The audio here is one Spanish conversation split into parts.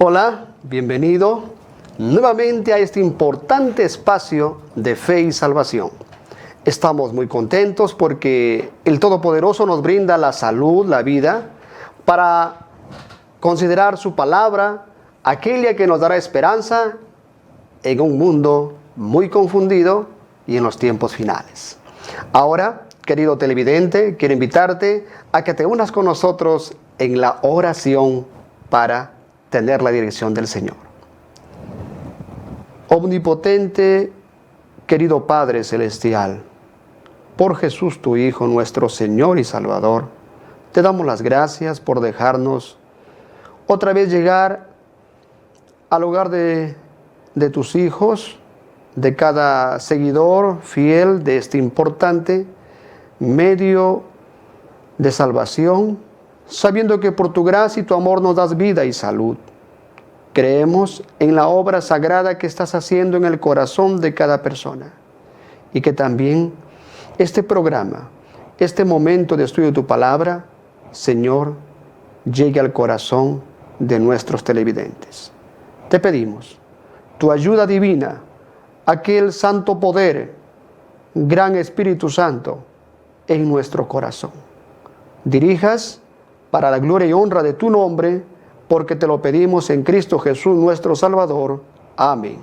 Hola, bienvenido nuevamente a este importante espacio de fe y salvación. Estamos muy contentos porque el Todopoderoso nos brinda la salud, la vida, para considerar su palabra, aquella que nos dará esperanza en un mundo muy confundido y en los tiempos finales. Ahora, querido televidente, quiero invitarte a que te unas con nosotros en la oración para tener la dirección del Señor. Omnipotente, querido Padre Celestial, por Jesús tu Hijo, nuestro Señor y Salvador, te damos las gracias por dejarnos otra vez llegar al hogar de tus hijos, de cada seguidor fiel de este importante medio de salvación, sabiendo que por tu gracia y tu amor nos das vida y salud. Creemos en la obra sagrada que estás haciendo en el corazón de cada persona y que también este programa, este momento de estudio de tu palabra, Señor, llegue al corazón de nuestros televidentes. Te pedimos tu ayuda divina, aquel santo poder, gran Espíritu Santo, en nuestro corazón. Dirijas para la gloria y honra de tu nombre, porque te lo pedimos en Cristo Jesús nuestro Salvador. Amén.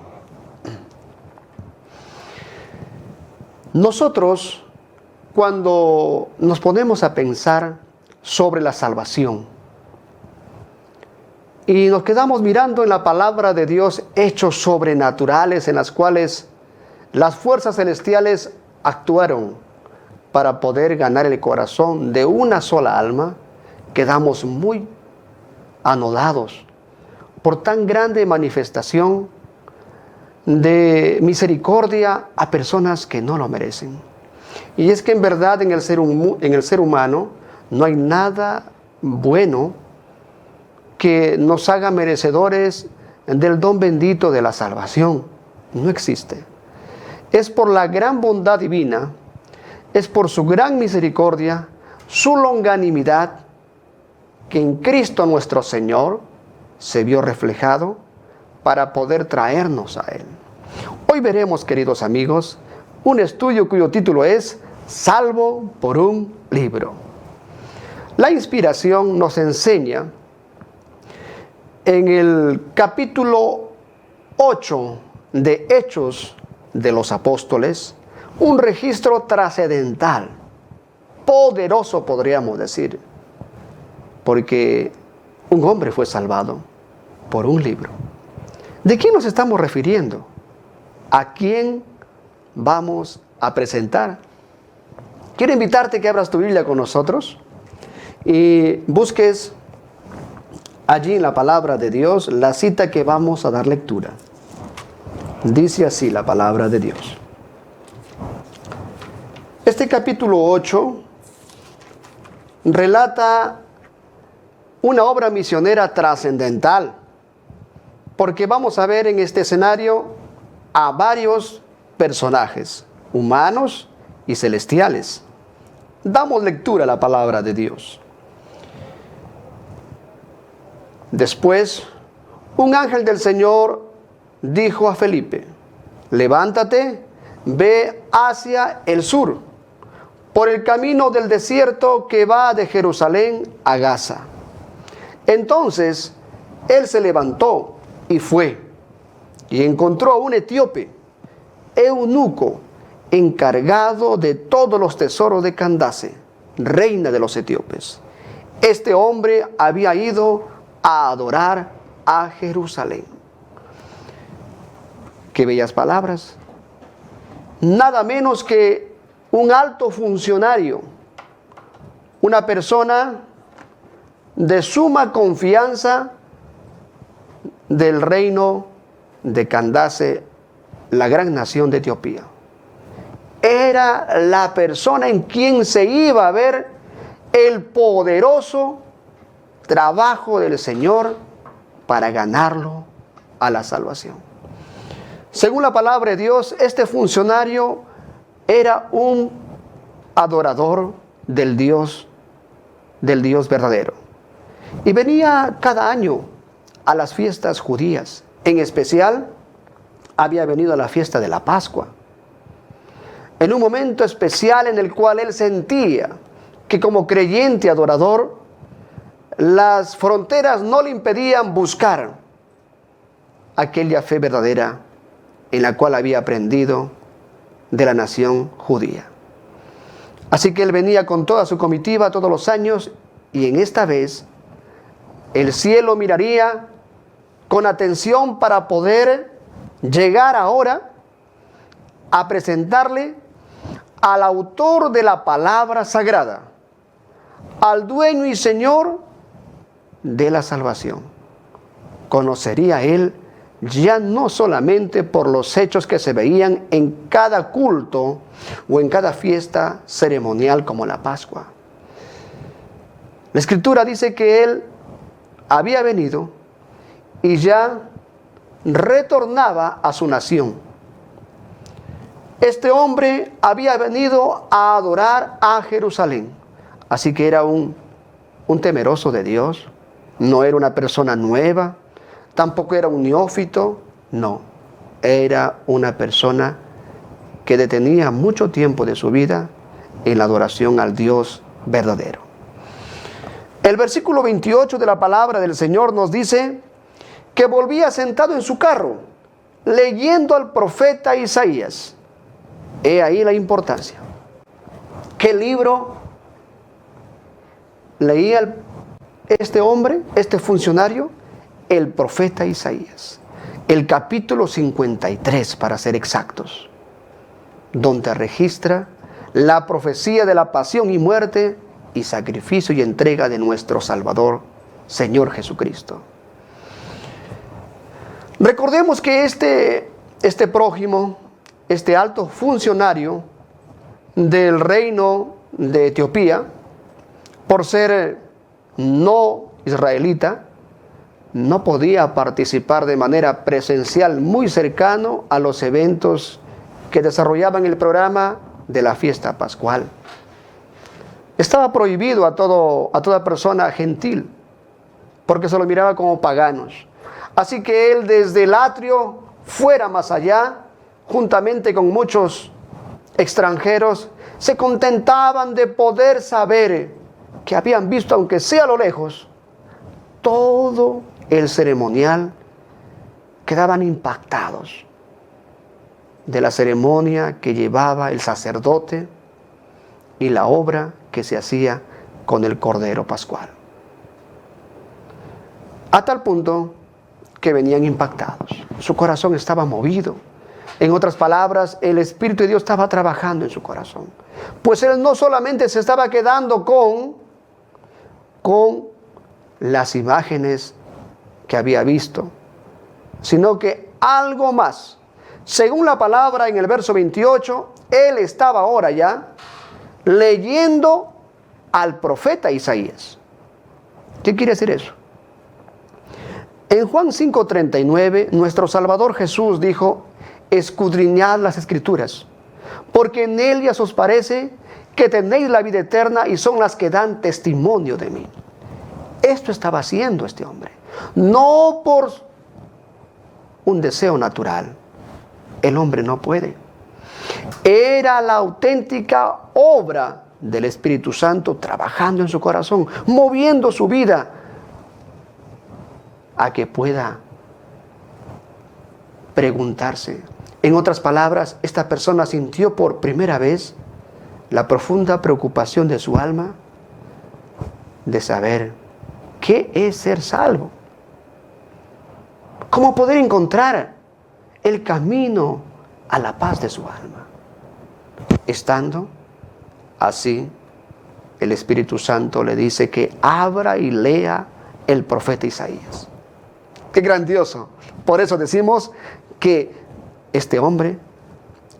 Nosotros, cuando nos ponemos a pensar sobre la salvación y nos quedamos mirando en la palabra de Dios hechos sobrenaturales en las cuales las fuerzas celestiales actuaron para poder ganar el corazón de una sola alma, quedamos muy anodados por tan grande manifestación de misericordia a personas que no lo merecen. Y es que en verdad en el ser humano no hay nada bueno que nos haga merecedores del don bendito de la salvación. No existe. Es por la gran bondad divina, es por su gran misericordia, su longanimidad, que en Cristo nuestro Señor se vio reflejado para poder traernos a Él. Hoy veremos, queridos amigos, un estudio cuyo título es Salvo por un libro. La inspiración nos enseña en el capítulo 8 de Hechos de los Apóstoles, un registro trascendental, poderoso podríamos decir, porque un hombre fue salvado por un libro. ¿De quién nos estamos refiriendo? ¿A quién vamos a presentar? Quiero invitarte a que abras tu Biblia con nosotros y busques allí en la palabra de Dios la cita que vamos a dar lectura. Dice así la palabra de Dios. Este capítulo 8 relata una obra misionera trascendental, porque vamos a ver en este escenario a varios personajes, humanos y celestiales. Damos lectura a la palabra de Dios. Después, un ángel del Señor dijo a Felipe: levántate, ve hacia el sur, por el camino del desierto que va de Jerusalén a Gaza. Entonces él se levantó y fue, y encontró a un etíope, eunuco, encargado de todos los tesoros de Candace, reina de los etíopes. Este hombre había ido a adorar a Jerusalén. Qué bellas palabras. Nada menos que un alto funcionario, una persona de suma confianza del reino de Candace, la gran nación de Etiopía. Era la persona en quien se iba a ver el poderoso trabajo del Señor para ganarlo a la salvación. Según la palabra de Dios, este funcionario era un adorador del Dios verdadero. Y venía cada año a las fiestas judías. En especial, había venido a la fiesta de la Pascua. En un momento especial en el cual él sentía que como creyente adorador, las fronteras no le impedían buscar aquella fe verdadera en la cual había aprendido de la nación judía. Así que él venía con toda su comitiva todos los años, y en esta vez el cielo miraría con atención para poder llegar ahora a presentarle al autor de la palabra sagrada, al dueño y señor de la salvación. Conocería él ya no solamente por los hechos que se veían en cada culto o en cada fiesta ceremonial como la Pascua. La Escritura dice que él había venido y ya retornaba a su nación. Este hombre había venido a adorar a Jerusalén, así que era un temeroso de Dios. No era una persona nueva, tampoco era un neófito, no, era una persona que detenía mucho tiempo de su vida en la adoración al Dios verdadero. El versículo 28 de la palabra del Señor nos dice que volvía sentado en su carro, leyendo al profeta Isaías. He ahí la importancia. ¿Qué libro leía este hombre, este funcionario? El profeta Isaías, el capítulo 53 para ser exactos, donde registra la profecía de la pasión y muerte y sacrificio y entrega de nuestro Salvador, Señor Jesucristo. Recordemos que este prójimo, este alto funcionario del reino de Etiopía, por ser no israelita, no podía participar de manera presencial muy cercano a los eventos que desarrollaban el programa de la fiesta pascual. Estaba prohibido a toda persona gentil, porque se lo miraba como paganos. Así que él desde el atrio, fuera más allá, juntamente con muchos extranjeros, se contentaban de poder saber que habían visto, aunque sea a lo lejos, todo el ceremonial. Quedaban impactados de la ceremonia que llevaba el sacerdote y la obra que se hacía con el Cordero Pascual. A tal punto que venían impactados. Su corazón estaba movido. En otras palabras, el Espíritu de Dios estaba trabajando en su corazón. Pues él no solamente se estaba quedando con las imágenes que había visto, sino que algo más. Según la palabra en el verso 28, él estaba ahora ya leyendo al profeta Isaías. ¿Qué quiere decir eso? En Juan 5:39, nuestro Salvador Jesús dijo: escudriñad las Escrituras, porque en ellas os parece que tenéis la vida eterna y son las que dan testimonio de mí. Esto estaba haciendo este hombre, no por un deseo natural. El hombre no puede. Era la auténtica obra del Espíritu Santo trabajando en su corazón, moviendo su vida a que pueda preguntarse. En otras palabras, esta persona sintió por primera vez la profunda preocupación de su alma de saber qué es ser salvo, cómo poder encontrar el camino a la paz de su alma. Estando así, el Espíritu Santo le dice que abra y lea el profeta Isaías. ¡Qué grandioso! Por eso decimos que este hombre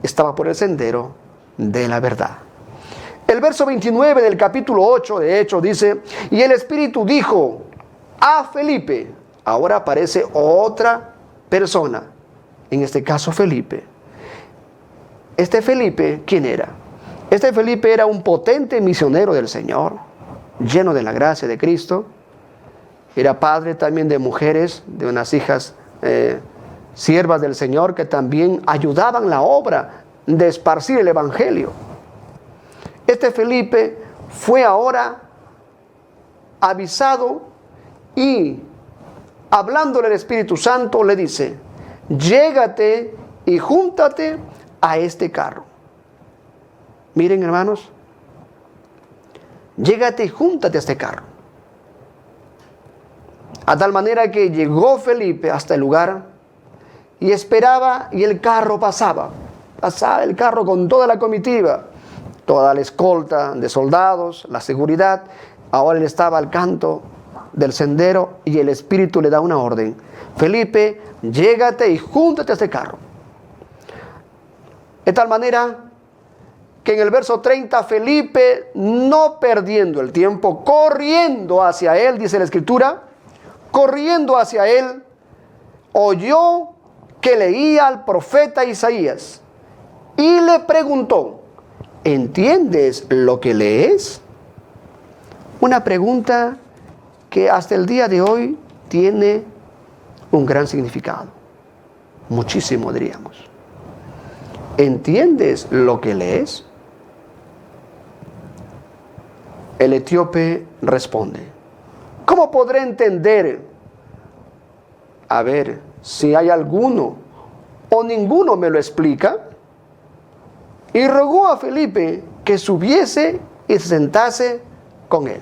estaba por el sendero de la verdad. El verso 29 del capítulo 8 de Hechos dice: y el Espíritu dijo a Felipe. Ahora aparece otra persona, en este caso Felipe. Este Felipe, ¿quién era? Este Felipe era un potente misionero del Señor, lleno de la gracia de Cristo, Era padre también de mujeres, de unas hijas siervas del Señor que también ayudaban la obra de esparcir el Evangelio. Este Felipe fue ahora avisado y hablándole el Espíritu Santo le dice: llégate y júntate a este carro. Miren, hermanos, llégate y júntate a este carro. A tal manera que llegó Felipe hasta el lugar y esperaba, y el carro pasaba el carro con toda la comitiva, toda la escolta de soldados, la seguridad. Ahora él estaba al canto del sendero y el Espíritu le da una orden: Felipe, llégate y júntate a este carro. De tal manera que en el verso 30, Felipe, no perdiendo el tiempo, corriendo hacia él, dice la Escritura, corriendo hacia él, oyó que leía al profeta Isaías y le preguntó: ¿entiendes lo que lees? Una pregunta que hasta el día de hoy tiene un gran significado, muchísimo diríamos. ¿Entiendes lo que lees? El etíope responde: ¿cómo podré entender? A ver, si hay alguno o ninguno me lo explica. Y rogó a Felipe que subiese y se sentase con él.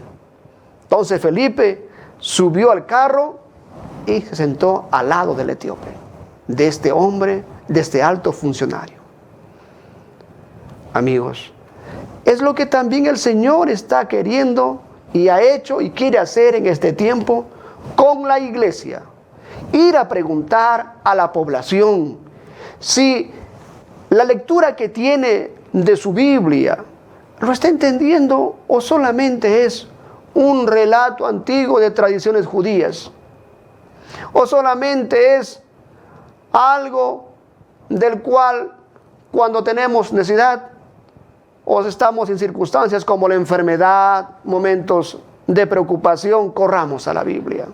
Entonces Felipe subió al carro y se sentó al lado del etíope, de este hombre, de este alto funcionario. Amigos, es lo que también el Señor está queriendo y ha hecho y quiere hacer en este tiempo con la iglesia. Ir a preguntar a la población si la lectura que tiene de su Biblia lo está entendiendo o solamente es un relato antiguo de tradiciones judías, o solamente es algo del cual cuando tenemos necesidad o estamos en circunstancias como la enfermedad, momentos de preocupación, corramos a la Biblia.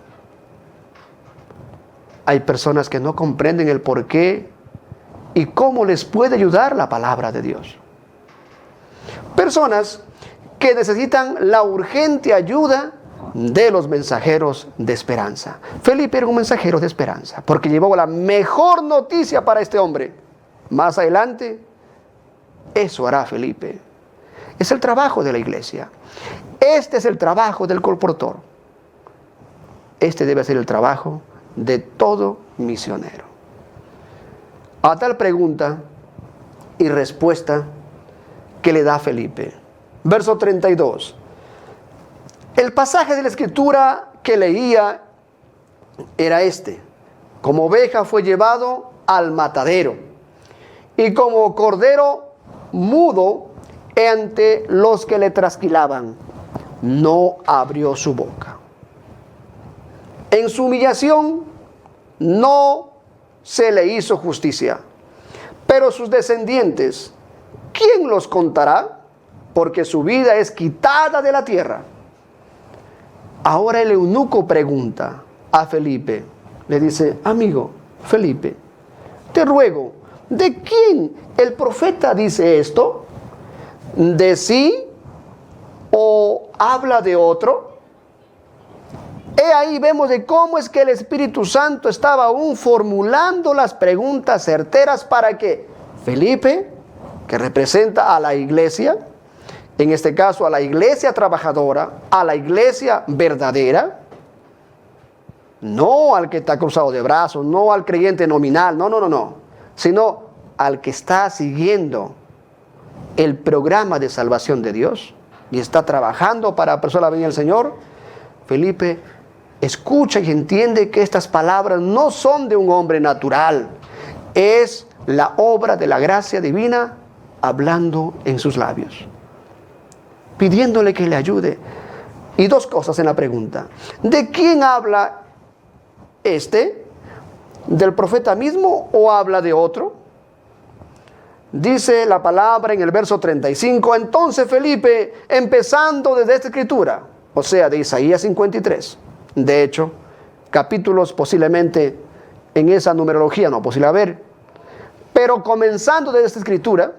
Hay personas que no comprenden el porqué y cómo les puede ayudar la palabra de Dios. Personas que necesitan la urgente ayuda de los mensajeros de esperanza. Felipe era un mensajero de esperanza porque llevó la mejor noticia para este hombre. Más adelante, eso hará Felipe. Es el trabajo de la iglesia. Este es el trabajo del colportor. Este debe ser el trabajo de todo misionero. A tal pregunta y respuesta que le da Felipe. Verso 32. El pasaje de la Escritura que leía era este: como oveja fue llevado al matadero, y como cordero mudo ante los que le trasquilaban, no abrió su boca. En su humillación no se le hizo justicia, pero sus descendientes, ¿quién los contará? Porque su vida es quitada de la tierra. Ahora el eunuco pregunta a Felipe, le dice: amigo Felipe, te ruego, ¿de quién el profeta dice esto? ¿De sí o habla de otro? He ahí vemos de cómo es que el Espíritu Santo estaba aún formulando las preguntas certeras para que Felipe, que representa a la iglesia, en este caso a la iglesia trabajadora, a la iglesia verdadera, no al que está cruzado de brazos, no al creyente nominal, no, sino al que está siguiendo el programa de salvación de Dios y está trabajando para apresurar la venida del Señor. Felipe escucha y entiende que estas palabras no son de un hombre natural, es la obra de la gracia divina hablando en sus labios, pidiéndole que le ayude. Y dos cosas en la pregunta: ¿de quién habla este? ¿Del profeta mismo o habla de otro? Dice la palabra en el verso 35, entonces Felipe, empezando desde esta escritura, o sea, de Isaías 53, De hecho, capítulos posiblemente en esa numerología no posible haber. Pero comenzando desde esta escritura,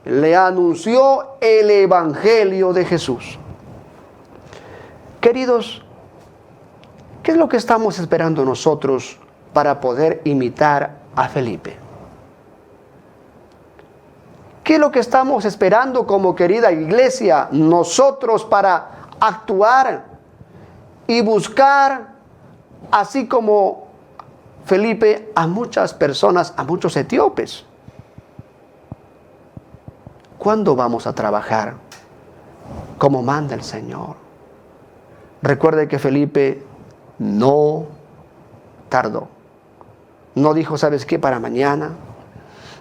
le anunció el Evangelio de Jesús. Queridos, ¿qué es lo que estamos esperando nosotros para poder imitar a Felipe? ¿Qué es lo que estamos esperando como querida iglesia nosotros para actuar y buscar, así como Felipe, a muchas personas, a muchos etíopes? ¿Cuándo vamos a trabajar como manda el Señor? Recuerde que Felipe no tardó. No dijo, ¿sabes qué? Para mañana.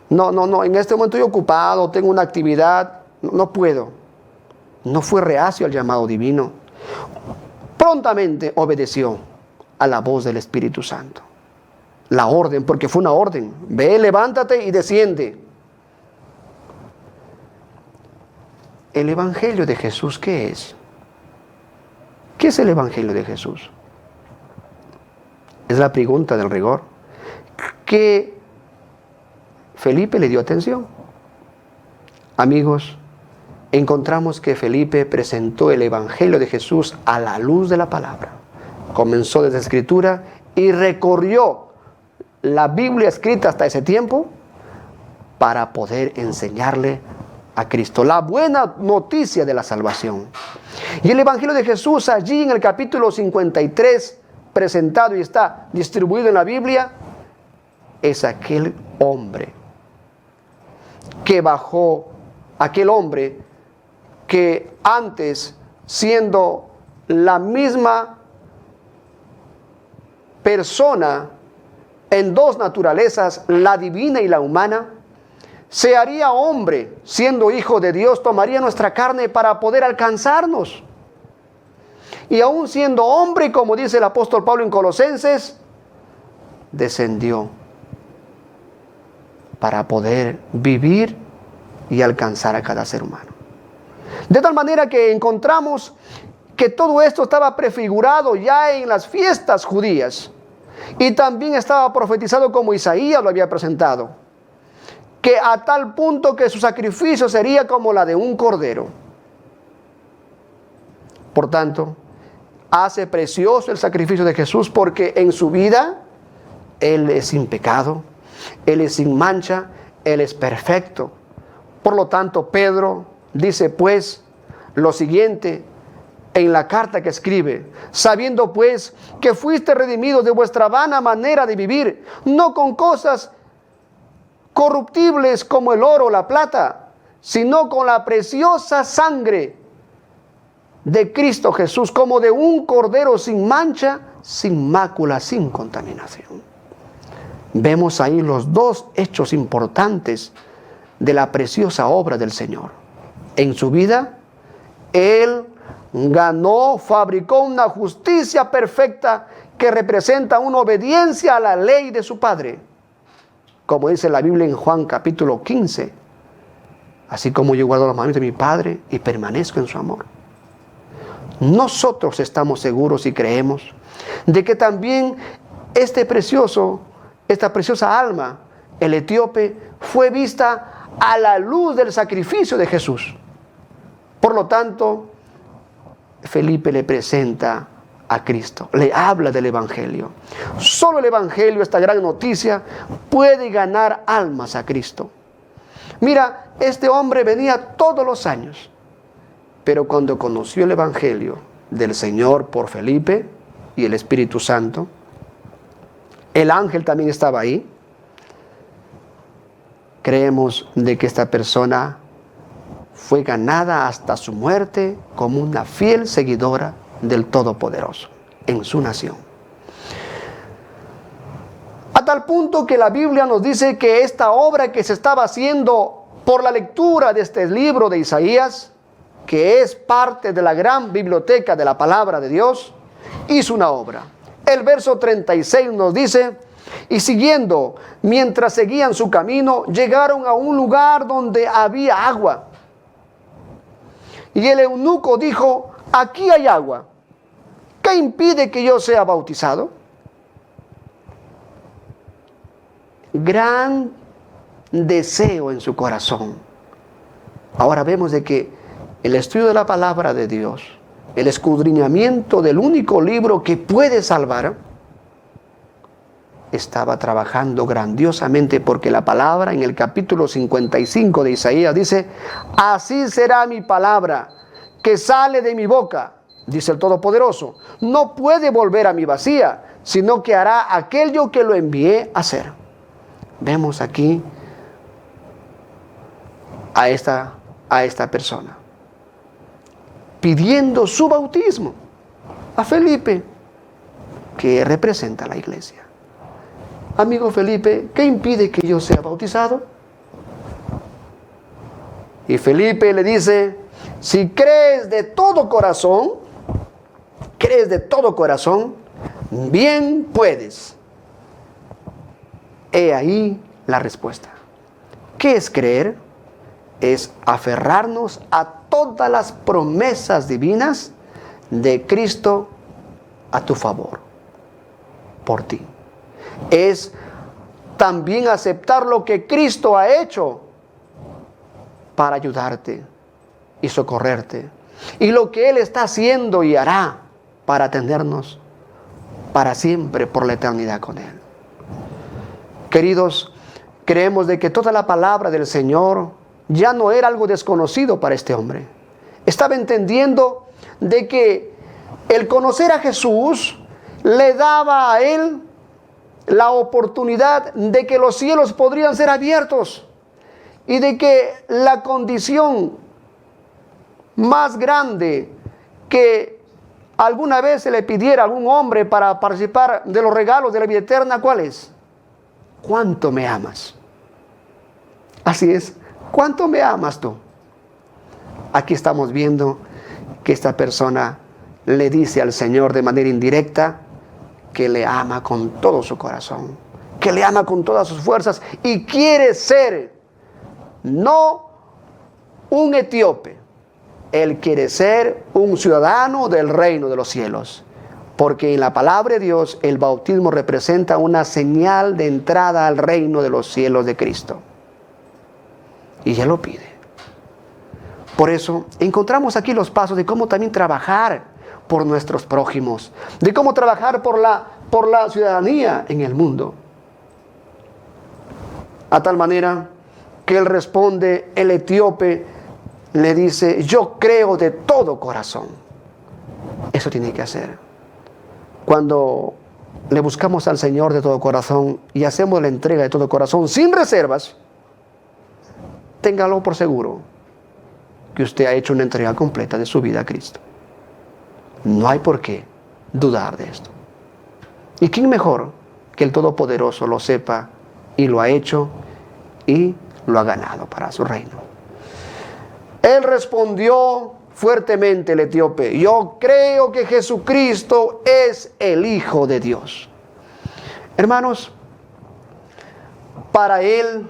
No, en este momento estoy ocupado, tengo una actividad, no puedo. No fue reacio al llamado divino. Prontamente obedeció a la voz del Espíritu Santo. La orden, porque fue una orden. Ve, levántate y desciende. ¿El Evangelio de Jesús qué es? ¿Qué es el Evangelio de Jesús? Es la pregunta del rigor que Felipe le dio atención. Amigos, encontramos que Felipe presentó el Evangelio de Jesús a la luz de la palabra. Comenzó desde la Escritura y recorrió la Biblia escrita hasta ese tiempo para poder enseñarle a Cristo, la buena noticia de la salvación. Y el Evangelio de Jesús, allí en el capítulo 53, presentado y está distribuido en la Biblia, es aquel hombre que bajó, aquel hombre que antes, siendo la misma persona en dos naturalezas, la divina y la humana, se haría hombre, siendo hijo de Dios, tomaría nuestra carne para poder alcanzarnos. Y aún siendo hombre, como dice el apóstol Pablo en Colosenses, descendió para poder vivir y alcanzar a cada ser humano. De tal manera que encontramos que todo esto estaba prefigurado ya en las fiestas judías y también estaba profetizado como Isaías lo había presentado, que a tal punto que su sacrificio sería como la de un cordero. Por tanto, hace precioso el sacrificio de Jesús porque en su vida Él es sin pecado, Él es sin mancha, Él es perfecto. Por lo tanto, Pedro dice pues lo siguiente en la carta que escribe: sabiendo pues que fuiste redimidos de vuestra vana manera de vivir, no con cosas corruptibles como el oro o la plata, sino con la preciosa sangre de Cristo Jesús, como de un cordero sin mancha, sin mácula, sin contaminación. Vemos ahí los dos hechos importantes de la preciosa obra del Señor. En su vida, Él ganó, fabricó una justicia perfecta que representa una obediencia a la ley de su Padre. Como dice la Biblia en Juan capítulo 15, así como yo guardo los mandamientos de mi Padre y permanezco en su amor. Nosotros estamos seguros y creemos de que también esta preciosa alma, el etíope, fue vista a la luz del sacrificio de Jesús. Por lo tanto, Felipe le presenta a Cristo, le habla del Evangelio. Solo el Evangelio, esta gran noticia, puede ganar almas a Cristo. Mira, este hombre venía todos los años, pero cuando conoció el Evangelio del Señor por Felipe y el Espíritu Santo, el ángel también estaba ahí. Creemos de que esta persona fue ganada hasta su muerte como una fiel seguidora del Todopoderoso en su nación. A tal punto que la Biblia nos dice que esta obra que se estaba haciendo por la lectura de este libro de Isaías, que es parte de la gran biblioteca de la palabra de Dios, hizo una obra. El verso 36 nos dice: y siguiendo, mientras seguían su camino, llegaron a un lugar donde había agua. Y el eunuco dijo: aquí hay agua, ¿qué impide que yo sea bautizado? Gran deseo en su corazón. Ahora vemos de que el estudio de la palabra de Dios, el escudriñamiento del único libro que puede salvar, estaba trabajando grandiosamente, porque la palabra en el capítulo 55 de Isaías dice: así será mi palabra que sale de mi boca, dice el Todopoderoso, no puede volver a mi vacía, sino que hará aquello que lo envié a hacer. Vemos aquí a esta persona pidiendo su bautismo a Felipe, que representa a la iglesia. Amigo Felipe, ¿qué impide que yo sea bautizado? Y Felipe le dice: si crees de todo corazón, bien puedes. He ahí la respuesta. ¿Qué es creer? Es aferrarnos a todas las promesas divinas de Cristo a tu favor, por ti. Es también aceptar lo que Cristo ha hecho para ayudarte y socorrerte, y lo que Él está haciendo y hará para atendernos para siempre por la eternidad con Él. Queridos, creemos de que toda la palabra del Señor ya no era algo desconocido para este hombre. Estaba entendiendo de que el conocer a Jesús le daba a él la oportunidad de que los cielos podrían ser abiertos, y de que la condición más grande que alguna vez se le pidiera a algún hombre para participar de los regalos de la vida eterna, ¿cuál es? ¿Cuánto me amas? Así es, ¿cuánto me amas tú? Aquí estamos viendo que esta persona le dice al Señor de manera indirecta que le ama con todo su corazón, que le ama con todas sus fuerzas, y quiere ser no un etíope, él quiere ser un ciudadano del reino de los cielos, porque en la palabra de Dios el bautismo representa una señal de entrada al reino de los cielos de Cristo, y él lo pide. Por eso encontramos aquí los pasos de cómo también trabajar por nuestros prójimos, de cómo trabajar por la ciudadanía en el mundo. A tal manera que él responde, el etíope le dice: yo creo de todo corazón. Eso tiene que hacer. Cuando le buscamos al Señor de todo corazón y hacemos la entrega de todo corazón sin reservas, téngalo por seguro que usted ha hecho una entrega completa de su vida a Cristo. No hay por qué dudar de esto. ¿Y quién mejor que el Todopoderoso lo sepa y lo ha hecho y lo ha ganado para su reino? Él respondió fuertemente, el etíope: yo creo que Jesucristo es el Hijo de Dios. Hermanos, para él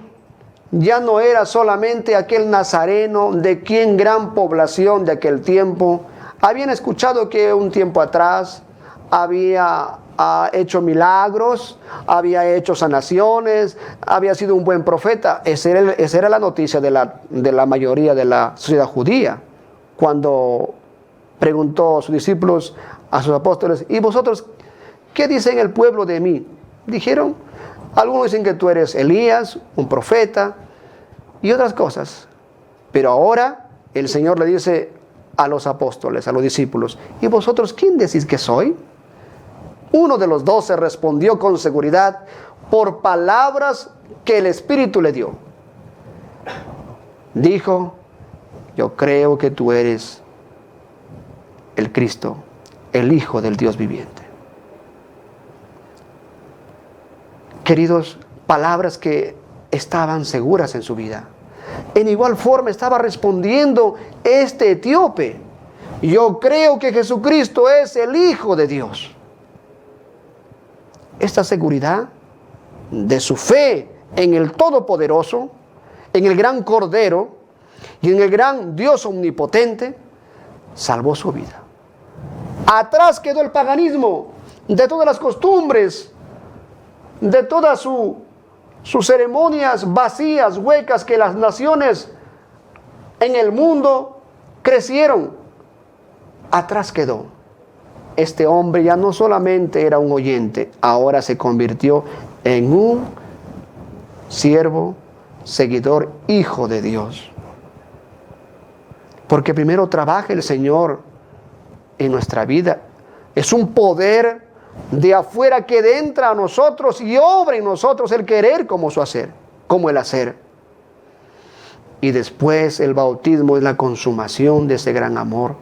ya no era solamente aquel nazareno de quien gran población de aquel tiempo habían escuchado que un tiempo atrás había hecho milagros, había hecho sanaciones, había sido un buen profeta. Esa era la noticia de la mayoría de la sociedad judía, cuando preguntó a sus discípulos, a sus apóstoles: ¿y vosotros qué dicen el pueblo de mí? Dijeron: algunos dicen que tú eres Elías, un profeta, y otras cosas. Pero ahora el Señor le dice a los apóstoles, a los discípulos: ¿y vosotros quién decís que soy? Uno de los 12 respondió con seguridad por palabras que el Espíritu le dio. Dijo: yo creo que tú eres el Cristo, el Hijo del Dios viviente. Queridos, palabras que estaban seguras en su vida. En igual forma estaba respondiendo este etíope: yo creo que Jesucristo es el Hijo de Dios. Esta seguridad de su fe en el Todopoderoso, en el gran Cordero y en el gran Dios omnipotente, salvó su vida. Atrás quedó el paganismo, de todas las costumbres, de todas sus ceremonias vacías, huecas, que las naciones en el mundo crecieron. Atrás quedó. Este hombre ya no solamente era un oyente, ahora se convirtió en un siervo, seguidor, hijo de Dios. Porque primero trabaja el Señor en nuestra vida. Es un poder de afuera que entra a nosotros y obra en nosotros el querer como su hacer, como el hacer. Y después el bautismo es la consumación de ese gran amor,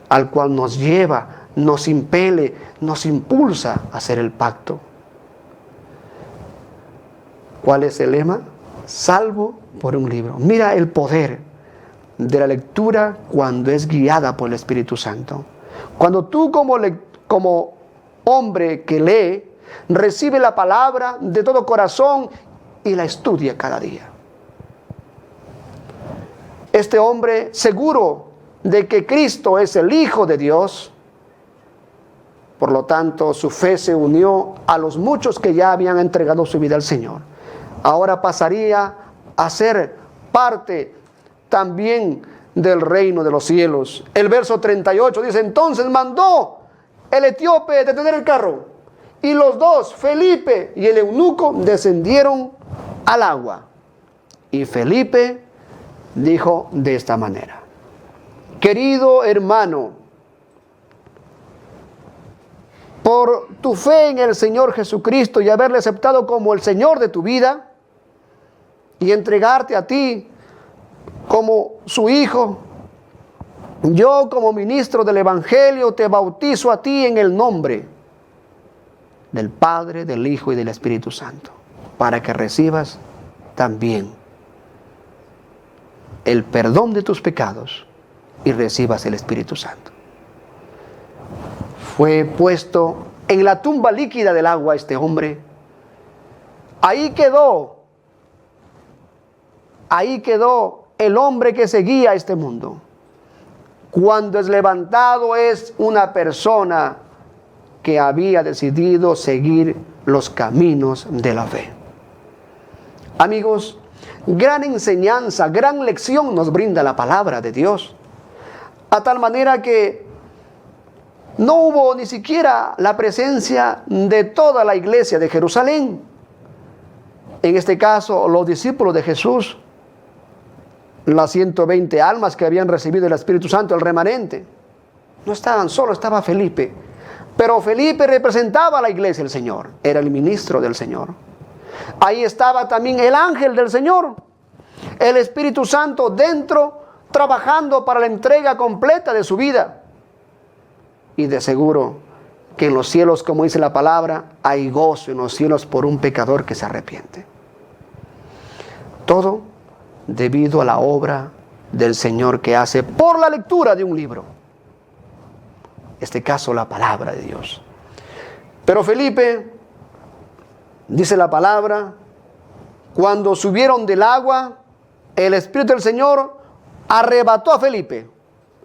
al cual nos lleva, nos impele, nos impulsa a hacer el pacto. ¿Cuál es el lema? Salvo por un libro. Mira el poder de la lectura cuando es guiada por el Espíritu Santo. Cuando tú como hombre que lee, recibe la palabra de todo corazón y la estudia cada día. Este hombre, seguro de que Cristo es el Hijo de Dios, por lo tanto su fe se unió a los muchos que ya habían entregado su vida al Señor. Ahora pasaría a ser parte también del reino de los cielos. El verso 38 dice: entonces mandó el etíope detener el carro, y los dos, Felipe y el eunuco, descendieron al agua. Y Felipe dijo de esta manera: querido hermano, por tu fe en el Señor Jesucristo y haberle aceptado como el Señor de tu vida y entregarte a ti como su hijo, yo como ministro del Evangelio te bautizo a ti en el nombre del Padre, del Hijo y del Espíritu Santo, para que recibas también el perdón de tus pecados y recibas el Espíritu Santo. Fue puesto en la tumba líquida del agua este hombre. Ahí quedó el hombre que seguía este mundo. Cuando es levantado es una persona que había decidido seguir los caminos de la fe. Amigos, gran enseñanza, gran lección nos brinda la palabra de Dios. A tal manera que no hubo ni siquiera la presencia de toda la iglesia de Jerusalén. En este caso, los discípulos de Jesús, las 120 almas que habían recibido el Espíritu Santo, el remanente, no estaban, solo estaba Felipe. Pero Felipe representaba a la iglesia del Señor, era el ministro del Señor. Ahí estaba también el ángel del Señor, el Espíritu Santo dentro, trabajando para la entrega completa de su vida. Y de seguro que en los cielos, como dice la palabra, hay gozo en los cielos por un pecador que se arrepiente. Todo debido a la obra del Señor que hace por la lectura de un libro. En este caso, la palabra de Dios. Pero Felipe, dice la palabra, cuando subieron del agua, el Espíritu del Señor arrebató a Felipe,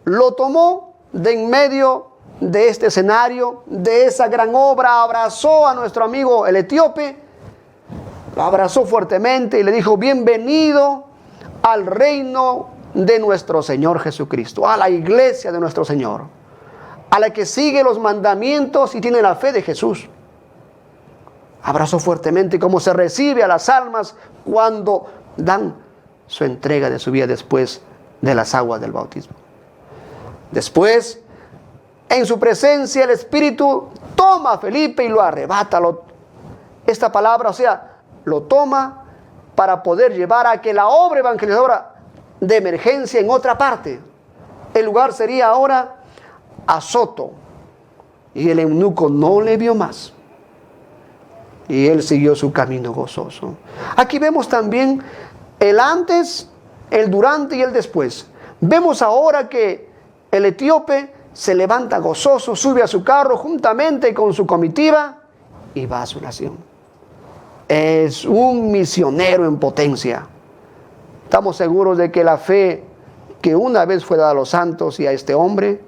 lo tomó de en medio de este escenario, de esa gran obra, abrazó a nuestro amigo el etíope, lo abrazó fuertemente y le dijo: bienvenido al reino de nuestro Señor Jesucristo, a la iglesia de nuestro Señor, a la que sigue los mandamientos y tiene la fe de Jesús. Abrazó fuertemente, como se recibe a las almas cuando dan su entrega de su vida después de las aguas del bautismo. Después, en su presencia, el Espíritu toma a Felipe y lo arrebata. Esta palabra, o sea, lo toma para poder llevar a que la obra evangelizadora de emergencia en otra parte. El lugar sería ahora Azoto. Y el eunuco no le vio más. Y él siguió su camino gozoso. Aquí vemos también el antes, el durante y el después. Vemos ahora que el etíope se levanta gozoso, sube a su carro juntamente con su comitiva y va a su nación. Es un misionero en potencia. Estamos seguros de que la fe que una vez fue dada a los santos y a este hombre,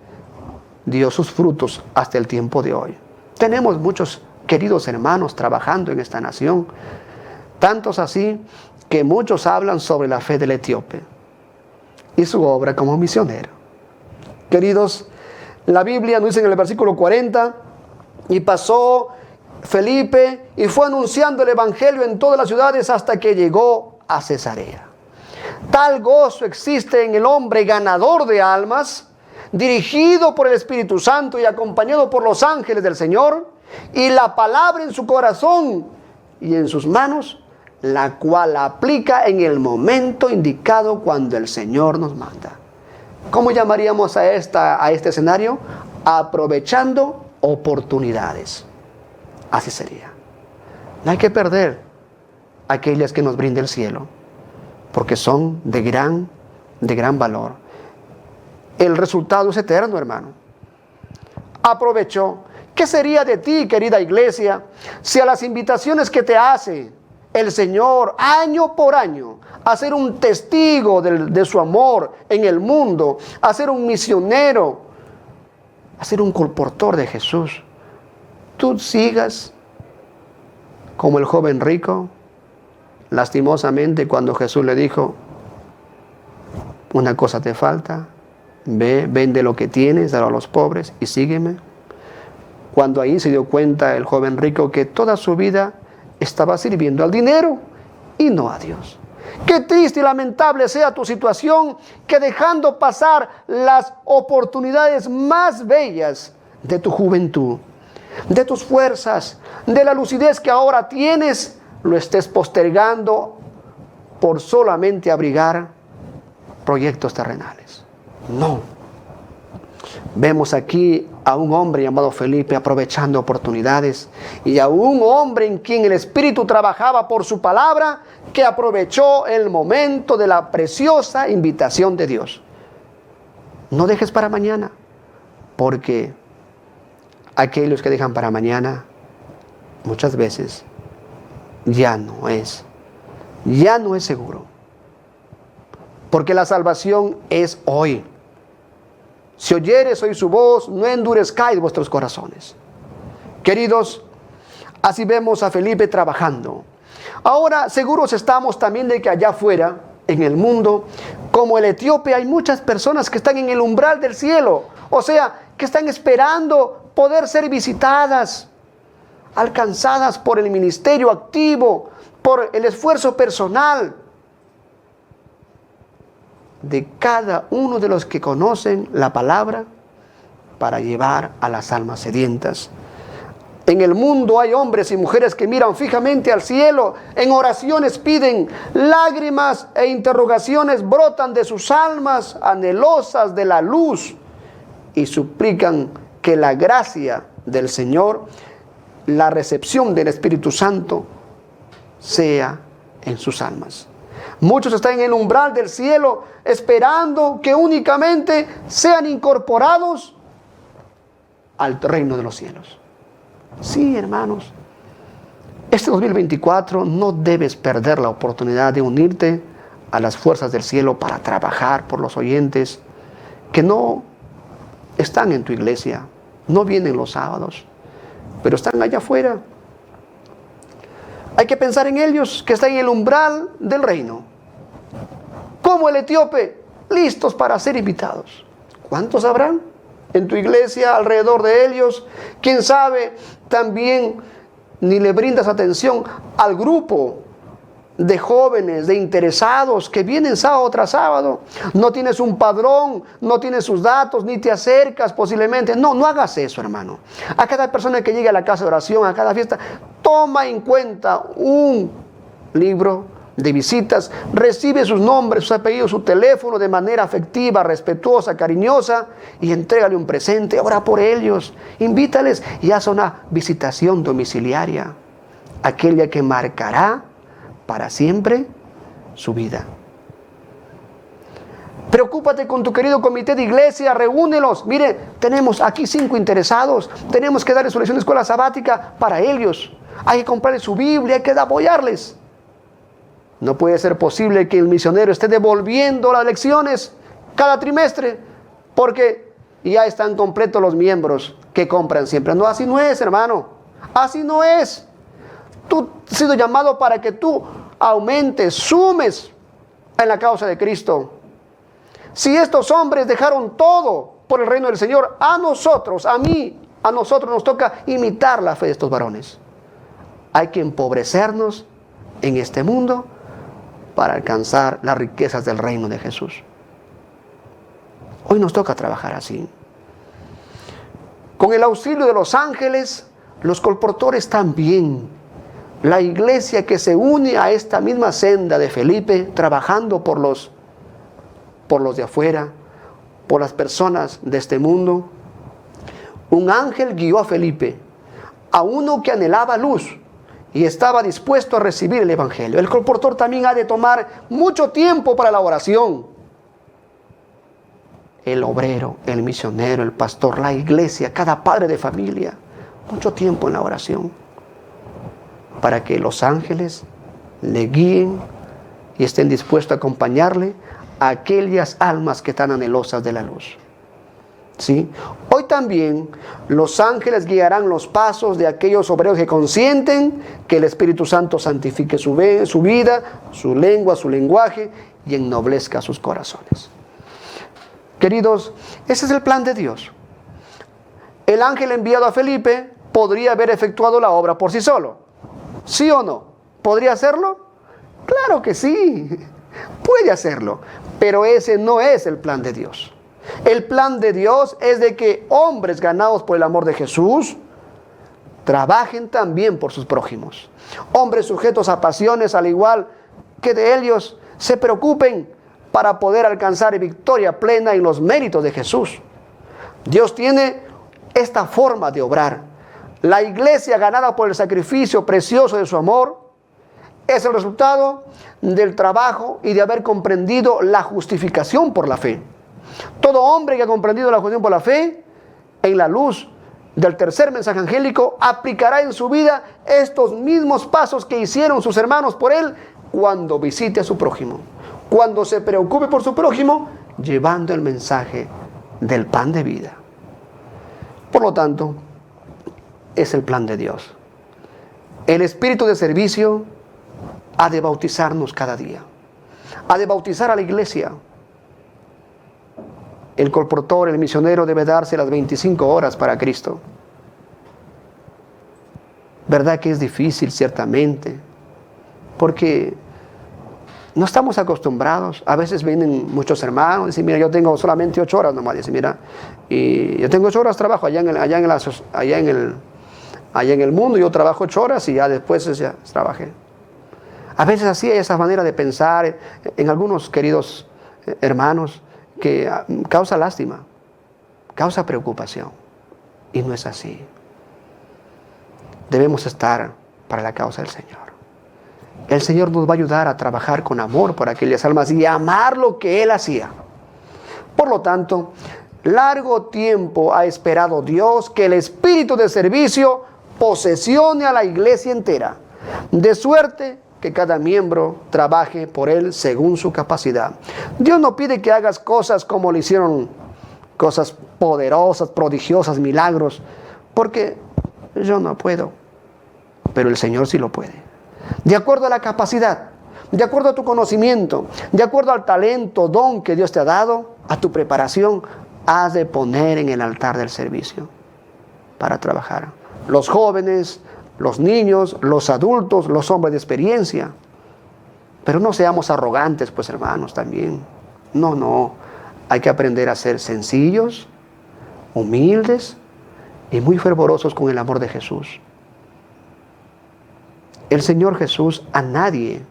dio sus frutos hasta el tiempo de hoy. Tenemos muchos queridos hermanos trabajando en esta nación, tantos así que muchos hablan sobre la fe del etíope y su obra como misionero. Queridos, la Biblia nos dice en el versículo 40, y pasó Felipe y fue anunciando el evangelio en todas las ciudades hasta que llegó a Cesarea. Tal gozo existe en el hombre ganador de almas, dirigido por el Espíritu Santo y acompañado por los ángeles del Señor, y la palabra en su corazón y en sus manos, la cual aplica en el momento indicado cuando el Señor nos manda. ¿Cómo llamaríamos a este escenario? Aprovechando oportunidades. Así sería. No hay que perder aquellas que nos brinda el cielo, porque son de gran valor. El resultado es eterno, hermano. Aprovechó. ¿Qué sería de ti, querida iglesia, si a las invitaciones que te hace el Señor año por año a ser un testigo de su amor en el mundo, a ser un misionero, a ser un colportor de Jesús, tú sigas como el joven rico, lastimosamente, cuando Jesús le dijo: una cosa te falta, ve, vende lo que tienes, dalo a los pobres y sígueme? Cuando ahí se dio cuenta el joven rico que toda su vida estaba sirviendo al dinero y no a Dios. Qué triste y lamentable sea tu situación, que dejando pasar las oportunidades más bellas de tu juventud, de tus fuerzas, de la lucidez que ahora tienes, lo estés postergando por solamente abrigar proyectos terrenales. No. Vemos aquí a un hombre llamado Felipe aprovechando oportunidades, y a un hombre en quien el Espíritu trabajaba por su palabra, que aprovechó el momento de la preciosa invitación de Dios. No dejes para mañana, porque aquellos que dejan para mañana muchas veces ya no es seguro, porque la salvación es hoy. Si oyeres hoy su voz, no endurezcáis vuestros corazones. Queridos, así vemos a Felipe trabajando. Ahora, seguros estamos también de que allá afuera, en el mundo, como el etíope, hay muchas personas que están en el umbral del cielo. O sea, que están esperando poder ser visitadas, alcanzadas por el ministerio activo, por el esfuerzo personal de cada uno de los que conocen la palabra para llevar a las almas sedientas. En el mundo hay hombres y mujeres que miran fijamente al cielo, en oraciones piden, lágrimas e interrogaciones brotan de sus almas anhelosas de la luz, y suplican que la gracia del Señor, la recepción del Espíritu Santo, sea en sus almas. Muchos están en el umbral del cielo esperando que únicamente sean incorporados al reino de los cielos. Sí, hermanos, este 2024 no debes perder la oportunidad de unirte a las fuerzas del cielo para trabajar por los oyentes que no están en tu iglesia, no vienen los sábados, pero están allá afuera. Hay que pensar en ellos que están en el umbral del reino, como el etíope, listos para ser invitados. ¿Cuántos habrán en tu iglesia alrededor de ellos? ¿Quién sabe? También ni le brindas atención al grupo de jóvenes, de interesados que vienen sábado tras sábado. No tienes un padrón, no tienes sus datos, ni te acercas posiblemente. No hagas eso, hermano. A cada persona que llegue a la casa de oración, a cada fiesta, toma en cuenta un libro de visitas, recibe sus nombres, sus apellidos, su teléfono de manera afectiva, respetuosa, cariñosa, y entrégale un presente, ora por ellos, invítales y haz una visitación domiciliaria, aquella que marcará para siempre su vida. Preocúpate con tu querido comité de iglesia, reúnelos. Mire, tenemos aquí 5 interesados, tenemos que darles su lección de escuela sabática para ellos. Hay que comprarles su Biblia, hay que apoyarles. No puede ser posible que el misionero esté devolviendo las lecciones cada trimestre, porque y ya están completos los miembros que compran siempre. No, así no es, hermano. Así no es. Tú has sido llamado para que tú aumentes, sumes en la causa de Cristo. Si estos hombres dejaron todo por el reino del Señor, a nosotros, a mí, a nosotros nos toca imitar la fe de estos varones. Hay que empobrecernos en este mundo para alcanzar las riquezas del reino de Jesús. Hoy nos toca trabajar así. Con el auxilio de los ángeles, los colportores también. La iglesia que se une a esta misma senda de Felipe, trabajando por los de afuera, por las personas de este mundo. Un ángel guió a Felipe, a uno que anhelaba luz y estaba dispuesto a recibir el evangelio. El colportor también ha de tomar mucho tiempo para la oración. El obrero, el misionero, el pastor, la iglesia, cada padre de familia, mucho tiempo en la oración, para que los ángeles le guíen y estén dispuestos a acompañarle a aquellas almas que están anhelosas de la luz. ¿Sí? Hoy también los ángeles guiarán los pasos de aquellos obreros que consienten que el Espíritu Santo santifique su vida, su lengua, su lenguaje y ennoblezca sus corazones. Queridos, ese es el plan de Dios. El ángel enviado a Felipe podría haber efectuado la obra por sí solo. ¿Sí o no? ¿Podría hacerlo? Claro que sí, puede hacerlo, pero ese no es el plan de Dios. El plan de Dios es de que hombres ganados por el amor de Jesús trabajen también por sus prójimos. Hombres sujetos a pasiones al igual que de ellos se preocupen para poder alcanzar victoria plena en los méritos de Jesús. Dios tiene esta forma de obrar. La iglesia ganada por el sacrificio precioso de su amor es el resultado del trabajo y de haber comprendido la justificación por la fe. Todo hombre que ha comprendido la justificación por la fe, en la luz del tercer mensaje angélico, aplicará en su vida estos mismos pasos que hicieron sus hermanos por él cuando visite a su prójimo, cuando se preocupe por su prójimo, llevando el mensaje del pan de vida. Por lo tanto, es el plan de Dios. El espíritu de servicio ha de bautizarnos cada día, ha de bautizar a la iglesia. El colportor, el misionero debe darse las 25 horas para Cristo. ¿Verdad que es difícil? Ciertamente, porque no estamos acostumbrados. A veces vienen muchos hermanos y dicen, mira, yo tengo solamente 8 horas nomás. Dicen, mira, y yo tengo 8 horas de trabajo allá en el mundo. Yo trabajo 8 horas y ya después ya trabajé. A veces así hay esa manera de pensar en algunos queridos hermanos que causa lástima, causa preocupación. Y no es así. Debemos estar para la causa del Señor. El Señor nos va a ayudar a trabajar con amor por aquellas almas y amar lo que Él hacía. Por lo tanto, largo tiempo ha esperado Dios que el espíritu de servicio posesione a la iglesia entera, de suerte que cada miembro trabaje por Él según su capacidad. Dios no pide que hagas cosas como le hicieron, cosas poderosas, prodigiosas, milagros, porque yo no puedo, pero el Señor sí lo puede. De acuerdo a la capacidad, de acuerdo a tu conocimiento, de acuerdo al talento, don que Dios te ha dado, a tu preparación, has de poner en el altar del servicio para trabajar. Los jóvenes, los niños, los adultos, los hombres de experiencia. Pero no seamos arrogantes, pues hermanos, también. No. Hay que aprender a ser sencillos, humildes y muy fervorosos con el amor de Jesús. El Señor Jesús a nadie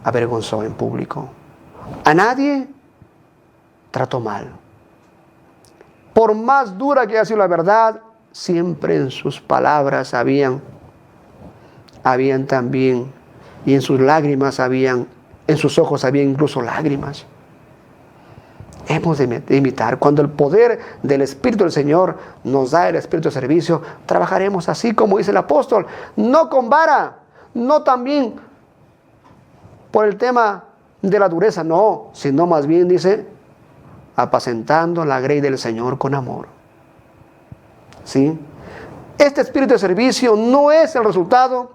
avergonzó en público. A nadie trató mal. Por más dura que haya sido la verdad, siempre en sus palabras habían también, y en sus lágrimas en sus ojos había incluso lágrimas. Hemos de imitar. Cuando el poder del Espíritu del Señor nos da el Espíritu de servicio, trabajaremos así como dice el apóstol, no con vara, no también por el tema de la dureza, no, sino más bien dice, apacentando la grey del Señor con amor. ¿Sí? Este espíritu de servicio no es el resultado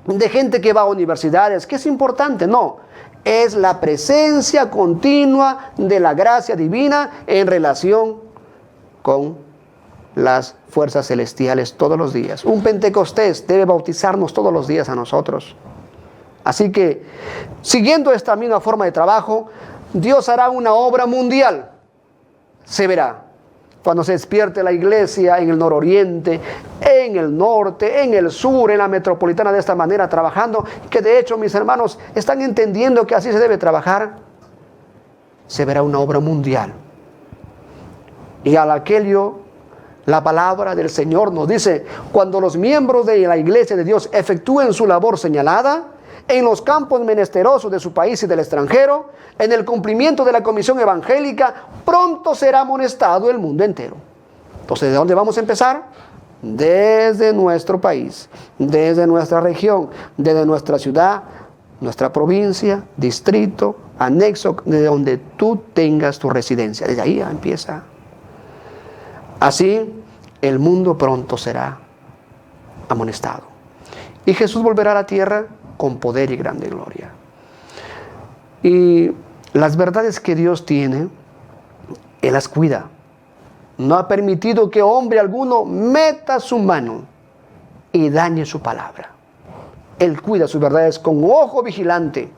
de gente que va a universidades, que es importante, no. Es la presencia continua de la gracia divina en relación con las fuerzas celestiales todos los días. Un Pentecostés debe bautizarnos todos los días a nosotros. Así que, siguiendo esta misma forma de trabajo, Dios hará una obra mundial. Se verá cuando se despierte la iglesia en el nororiente, en el norte, en el sur, en la metropolitana, de esta manera trabajando, que de hecho, mis hermanos, están entendiendo que así se debe trabajar. Se verá una obra mundial. Y al aquello, la palabra del Señor nos dice, cuando los miembros de la iglesia de Dios efectúen su labor señalada, en los campos menesterosos de su país y del extranjero, en el cumplimiento de la comisión evangélica, pronto será amonestado el mundo entero. Entonces, ¿de dónde vamos a empezar? Desde nuestro país, desde nuestra región, desde nuestra ciudad, nuestra provincia, distrito, anexo, de donde tú tengas tu residencia. Desde ahí empieza. Así, el mundo pronto será amonestado. Y Jesús volverá a la tierra con poder y grande gloria. Y las verdades que Dios tiene, Él las cuida. No ha permitido que hombre alguno meta su mano y dañe su palabra. Él cuida sus verdades con ojo vigilante.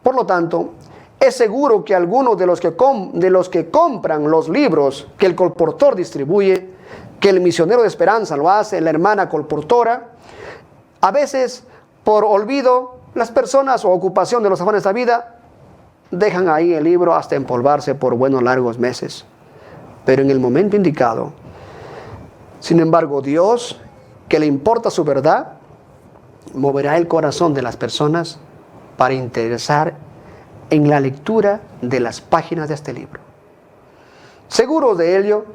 Por lo tanto, es seguro que algunos de los que compran los libros que el colportor distribuye, que el misionero de esperanza lo hace, la hermana colportora, a veces, por olvido, las personas o ocupación de los afanes de la vida dejan ahí el libro hasta empolvarse por buenos largos meses. Pero en el momento indicado, sin embargo, Dios, que le importa su verdad, moverá el corazón de las personas para interesar en la lectura de las páginas de este libro. Seguros de ello,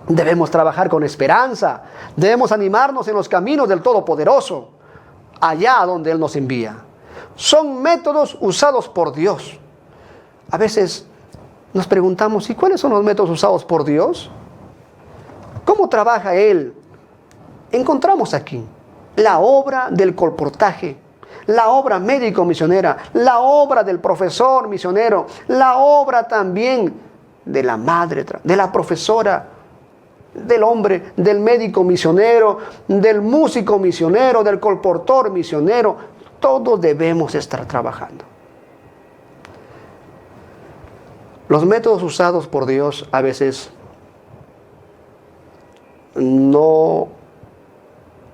debemos trabajar con esperanza, debemos animarnos en los caminos del Todopoderoso, allá donde Él nos envía. Son métodos usados por Dios. A veces nos preguntamos, ¿y cuáles son los métodos usados por Dios? ¿Cómo trabaja Él? Encontramos aquí la obra del colportaje, la obra médico-misionera, la obra del profesor misionero, la obra también de la madre, de la profesora, del hombre, del médico misionero, del músico misionero, del colportor misionero. Todos debemos estar trabajando. Los métodos usados por Dios a veces no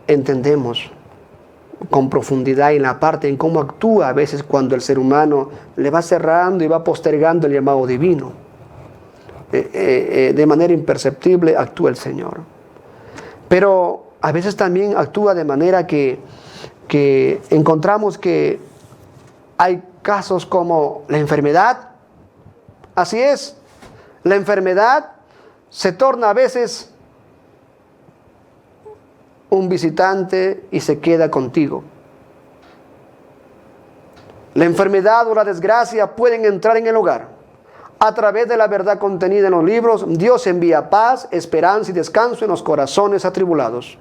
entendemos con profundidad en la parte en cómo actúa a veces cuando el ser humano le va cerrando y va postergando el llamado divino. De manera imperceptible actúa el Señor. Pero a veces también actúa de manera que encontramos que hay casos como la enfermedad. Así es, la enfermedad se torna a veces un visitante y se queda contigo. La enfermedad o la desgracia pueden entrar en el hogar. A través de la verdad contenida en los libros, Dios envía paz, esperanza y descanso en los corazones atribulados.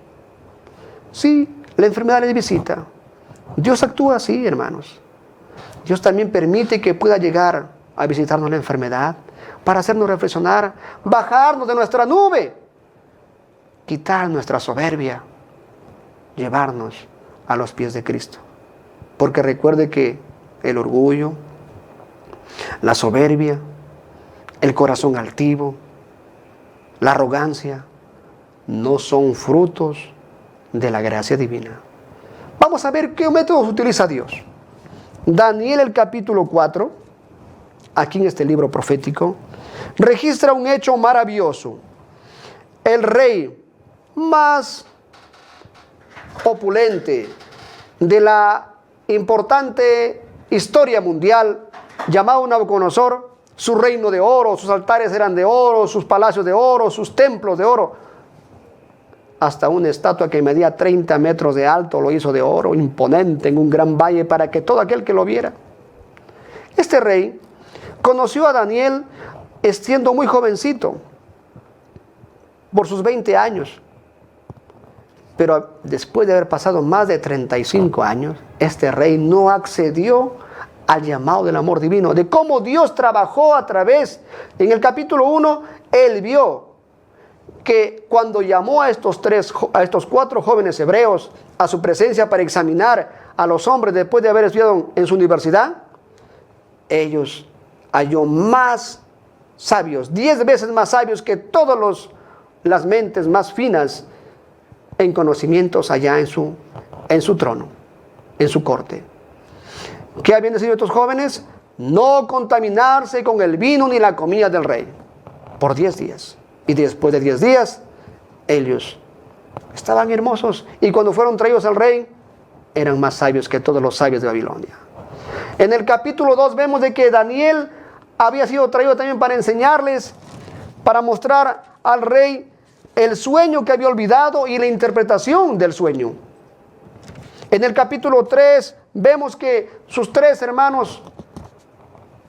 Sí, la enfermedad les visita. Dios actúa así, hermanos. Dios también permite que pueda llegar a visitarnos la enfermedad para hacernos reflexionar, bajarnos de nuestra nube, quitar nuestra soberbia, llevarnos a los pies de Cristo. Porque recuerde que el orgullo, la soberbia, el corazón altivo, la arrogancia, no son frutos de la gracia divina. Vamos a ver qué métodos utiliza Dios. Daniel, el capítulo 4, aquí en este libro profético, registra un hecho maravilloso. El rey más opulente de la importante historia mundial, llamado Nabucodonosor, su reino de oro, sus altares eran de oro, sus palacios de oro, sus templos de oro. Hasta una estatua que medía 30 metros de alto lo hizo de oro, imponente en un gran valle para que todo aquel que lo viera. Este rey Conoció a Daniel siendo muy jovencito, por sus 20 años. Pero después de haber pasado más de 35 años, este rey no accedió al llamado del amor divino, de cómo Dios trabajó a través. En el capítulo 1, él vio que cuando llamó a estos 4 jóvenes hebreos a su presencia para examinar a los hombres después de haber estudiado en su universidad, ellos halló más sabios, 10 veces más sabios que todas las mentes más finas en conocimientos allá en su trono, en su corte. ¿Qué habían decidido estos jóvenes? No contaminarse con el vino ni la comida del rey por 10 días. Y después de 10 días, ellos estaban hermosos. Y cuando fueron traídos al rey, eran más sabios que todos los sabios de Babilonia. En el capítulo 2 vemos de que Daniel había sido traído también para enseñarles, para mostrar al rey el sueño que había olvidado y la interpretación del sueño. En el capítulo 3 vemos que sus 3 hermanos,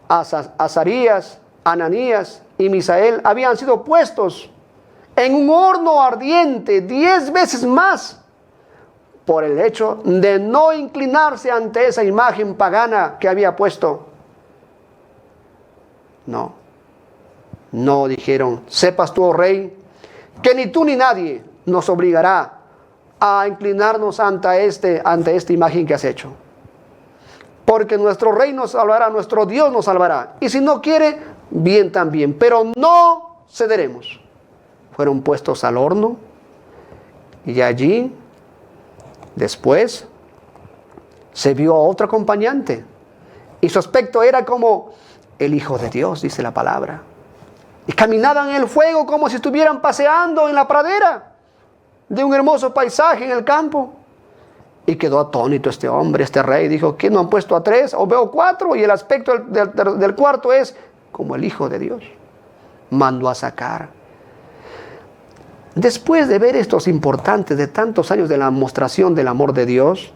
Azarías, Ananías y Misael, habían sido puestos en un horno ardiente 10 veces más por el hecho de no inclinarse ante esa imagen pagana que había puesto. No dijeron: sepas tú, oh rey, que ni tú ni nadie nos obligará a inclinarnos ante esta imagen que has hecho. Porque nuestro rey nos salvará, nuestro Dios nos salvará. Y si no quiere, bien también. Pero no cederemos. Fueron puestos al horno. Y allí, después, se vio a otro acompañante. Y su aspecto era como el Hijo de Dios, dice la palabra. Y caminaban en el fuego como si estuvieran paseando en la pradera de un hermoso paisaje en el campo. Y quedó atónito este hombre, este rey. Dijo: ¿qué no han puesto a 3? O veo 4 y el aspecto del cuarto es como el Hijo de Dios. Mandó a sacar. Después de ver estos importantes de tantos años de la mostración del amor de Dios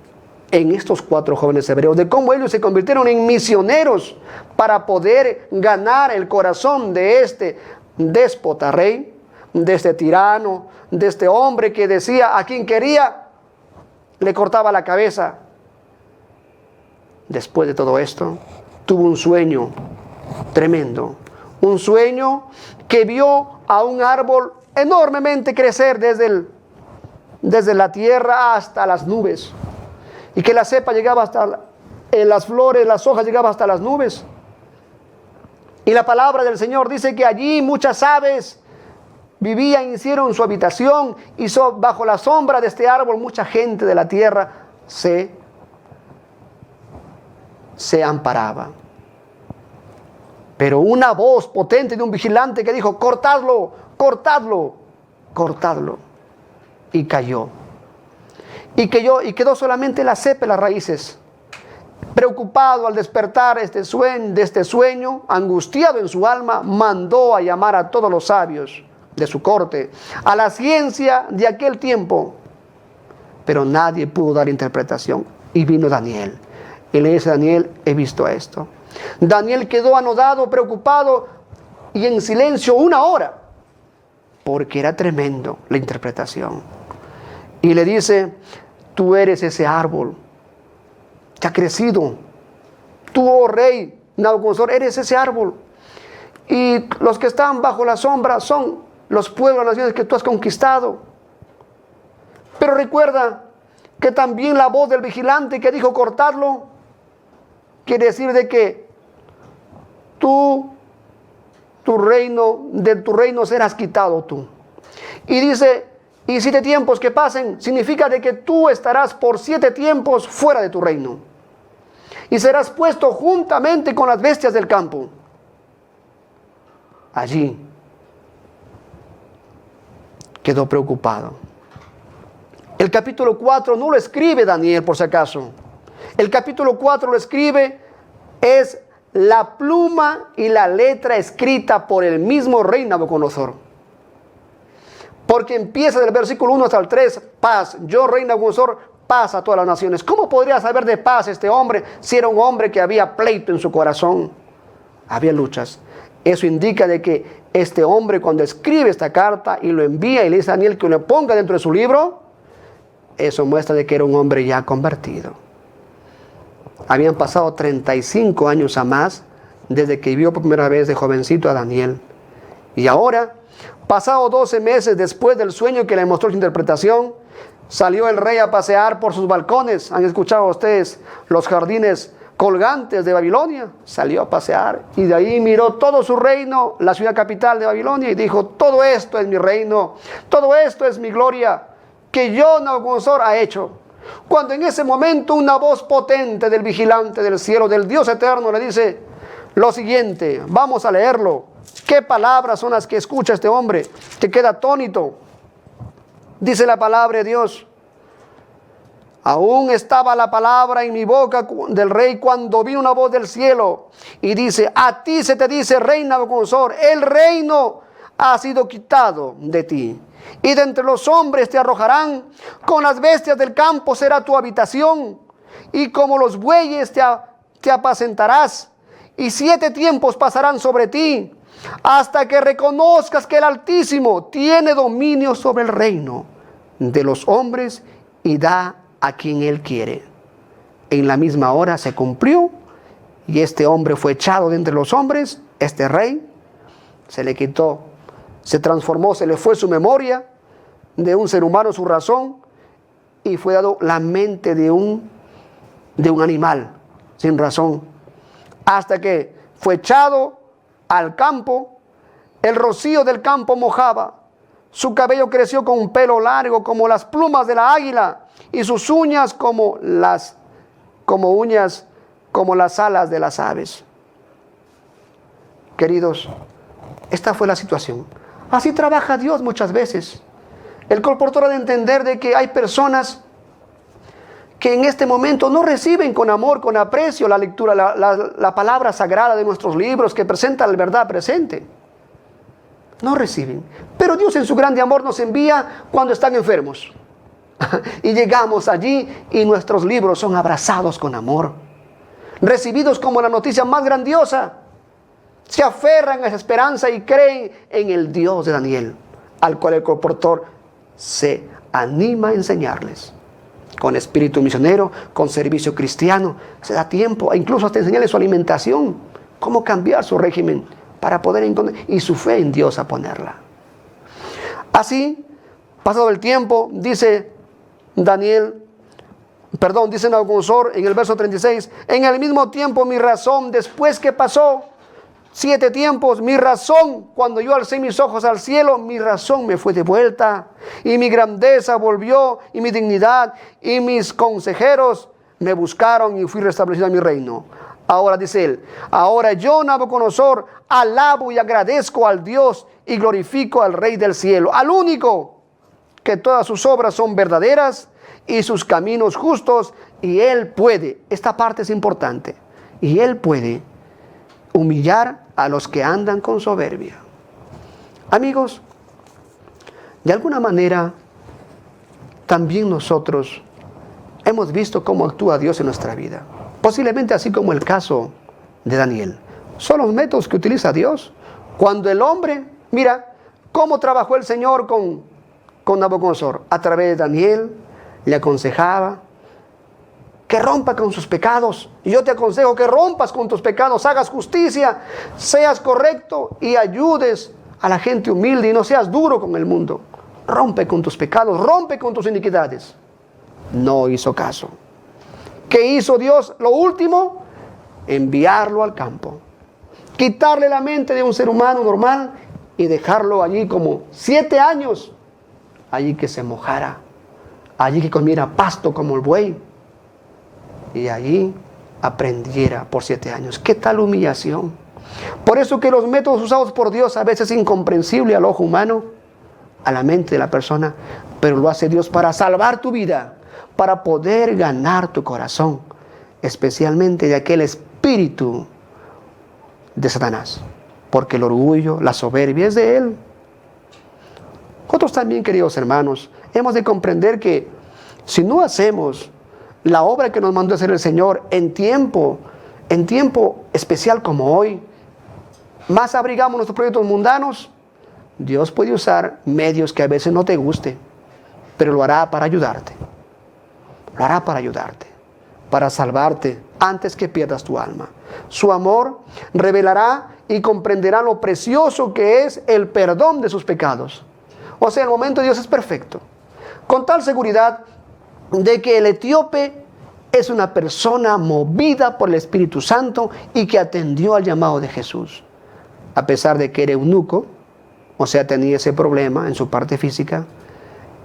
en estos 4 jóvenes hebreos, de cómo ellos se convirtieron en misioneros para poder ganar el corazón de este déspota rey, de este tirano, de este hombre que decía a quien quería le cortaba la cabeza. Después de todo esto, tuvo un sueño tremendo, un sueño que vio a un árbol enormemente crecer desde la tierra hasta las nubes, y que la cepa llegaba hasta las flores, las hojas llegaban hasta las nubes. Y la palabra del Señor dice que allí muchas aves vivían, hicieron su habitación, y bajo la sombra de este árbol mucha gente de la tierra se amparaba. Pero una voz potente de un vigilante que dijo: cortadlo, cortadlo, cortadlo. Y cayó. Y quedó solamente la cepa y las raíces. Preocupado al despertar de este sueño, angustiado en su alma, mandó a llamar a todos los sabios de su corte, a la ciencia de aquel tiempo. Pero nadie pudo dar interpretación. Y vino Daniel. Y le dice: Daniel, he visto esto. Daniel quedó anodado, preocupado y en silencio 1 hora, porque era tremendo la interpretación. Y le dice: tú eres ese árbol que ha crecido. Tú, oh rey Nabucodonosor, eres ese árbol. Y los que están bajo la sombra son los pueblos, las naciones que tú has conquistado. Pero recuerda que también la voz del vigilante que dijo cortarlo, quiere decir de que de tu reino serás quitado tú. Y dice: y 7 tiempos que pasen, significa de que tú estarás por 7 tiempos fuera de tu reino. Y serás puesto juntamente con las bestias del campo. Allí quedó preocupado. El capítulo 4 no lo escribe Daniel por si acaso. El capítulo 4 lo escribe, es la pluma y la letra escrita por el mismo rey Nabucodonosor. Porque empieza del versículo 1 hasta el 3, paz. Yo, rey Nabucodonosor, paz a todas las naciones. ¿Cómo podría saber de paz este hombre si era un hombre que había pleito en su corazón? había luchas. Eso indica de que este hombre, cuando escribe esta carta y lo envía y le dice a Daniel que lo ponga dentro de su libro, eso muestra de que era un hombre ya convertido. Habían pasado 35 años a más desde que vio por primera vez de jovencito a Daniel. Y ahora, pasado 12 meses después del sueño que le mostró su interpretación, salió el rey a pasear por sus balcones. ¿Han escuchado ustedes los jardines colgantes de Babilonia? Salió a pasear y de ahí miró todo su reino, la ciudad capital de Babilonia, y dijo: todo esto es mi reino, todo esto es mi gloria, que yo, Nabucodonosor, ha hecho. Cuando en ese momento una voz potente del vigilante del cielo, del Dios eterno, le dice lo siguiente, vamos a leerlo. ¿Qué palabras son las que escucha este hombre? Que queda atónito. Dice la palabra de Dios: aún estaba la palabra en mi boca del rey cuando vino una voz del cielo y dice: a ti se te dice, rey Nabucodonosor, el reino ha sido quitado de ti, y de entre los hombres te arrojarán, con las bestias del campo será tu habitación, y como los bueyes te apacentarás, y 7 tiempos pasarán sobre ti, hasta que reconozcas que el Altísimo tiene dominio sobre el reino de los hombres y da a quien él quiere. En la misma hora se cumplió, y este hombre fue echado de entre los hombres. Este rey se le quitó, se transformó, se le fue su memoria de un ser humano, su razón, y fue dado la mente de un animal sin razón, hasta que fue echado al campo. El rocío del campo mojaba, su cabello creció con un pelo largo como las plumas de la águila, y sus uñas como las alas de las aves. Queridos, esta fue la situación. Así trabaja Dios muchas veces. El colportor ha de entender de que hay personas que en este momento no reciben con amor, con aprecio la lectura, la palabra sagrada de nuestros libros que presenta la verdad presente. No reciben. Pero Dios en su grande amor nos envía cuando están enfermos. Y llegamos allí y nuestros libros son abrazados con amor, recibidos como la noticia más grandiosa. Se aferran a esa esperanza y creen en el Dios de Daniel, al cual el colportor se anima a enseñarles. Con espíritu misionero, con servicio cristiano, se da tiempo, e incluso hasta enseñarles su alimentación, cómo cambiar su régimen para poder encontrar, y su fe en Dios a ponerla. Así, pasado el tiempo, dice Nabucodonosor en el verso 36, en el mismo tiempo mi razón, después que pasó 7 tiempos, mi razón, cuando yo alcé mis ojos al cielo, mi razón me fue de vuelta, y mi grandeza volvió, y mi dignidad, y mis consejeros me buscaron, y fui restablecido en mi reino. Ahora dice él, ahora yo, Nabucodonosor, alabo y agradezco al Dios y glorifico al Rey del cielo, al único que todas sus obras son verdaderas y sus caminos justos, y él puede, esta parte es importante, y él puede humillar a los que andan con soberbia. Amigos, de alguna manera también nosotros hemos visto cómo actúa Dios en nuestra vida, posiblemente así como el caso de Daniel. Son los métodos que utiliza Dios. Cuando el hombre, mira cómo trabajó el Señor con Nabucodonosor, a través de Daniel, le aconsejaba que rompa con sus pecados. Y yo te aconsejo que rompas con tus pecados, hagas justicia, seas correcto y ayudes a la gente humilde y no seas duro con el mundo. Rompe con tus pecados, rompe con tus iniquidades. No hizo caso. ¿Qué hizo Dios? Lo último, enviarlo al campo, quitarle la mente de un ser humano normal y dejarlo allí como 7 años, allí que se mojara, allí que comiera pasto como el buey, y allí aprendiera por 7 años. ¿Qué tal humillación? Por eso que los métodos usados por Dios a veces es incomprensible al ojo humano, a la mente de la persona, pero lo hace Dios para salvar tu vida, para poder ganar tu corazón, especialmente de aquel espíritu de Satanás, porque el orgullo, la soberbia es de él. Nosotros también, queridos hermanos, hemos de comprender que si no hacemos la obra que nos mandó hacer el Señor en tiempo especial como hoy, más abrigamos nuestros proyectos mundanos, Dios puede usar medios que a veces no te guste, pero lo hará para ayudarte. Lo hará para ayudarte, para salvarte antes que pierdas tu alma. Su amor revelará y comprenderá lo precioso que es el perdón de sus pecados. O sea, el momento de Dios es perfecto. Con tal seguridad de que el etíope es una persona movida por el Espíritu Santo y que atendió al llamado de Jesús. A pesar de que era eunuco, o sea, tenía ese problema en su parte física,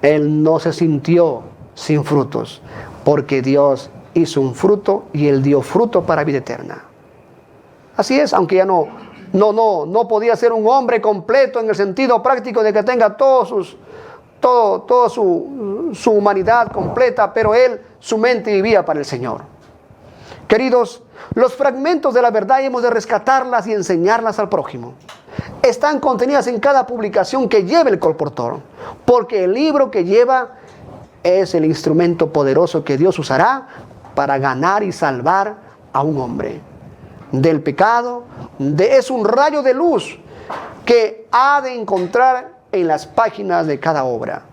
él no se sintió sin frutos, porque Dios hizo un fruto y él dio fruto para vida eterna. Así es, aunque ya no podía ser un hombre completo en el sentido práctico de que tenga toda su humanidad completa, pero él, su mente vivía para el Señor. Queridos, los fragmentos de la verdad hemos de rescatarlas y enseñarlas al prójimo. Están contenidas en cada publicación que lleve el colportor, porque el libro que lleva es el instrumento poderoso que Dios usará para ganar y salvar a un hombre del pecado. Es un rayo de luz que ha de encontrar en las páginas de cada obra.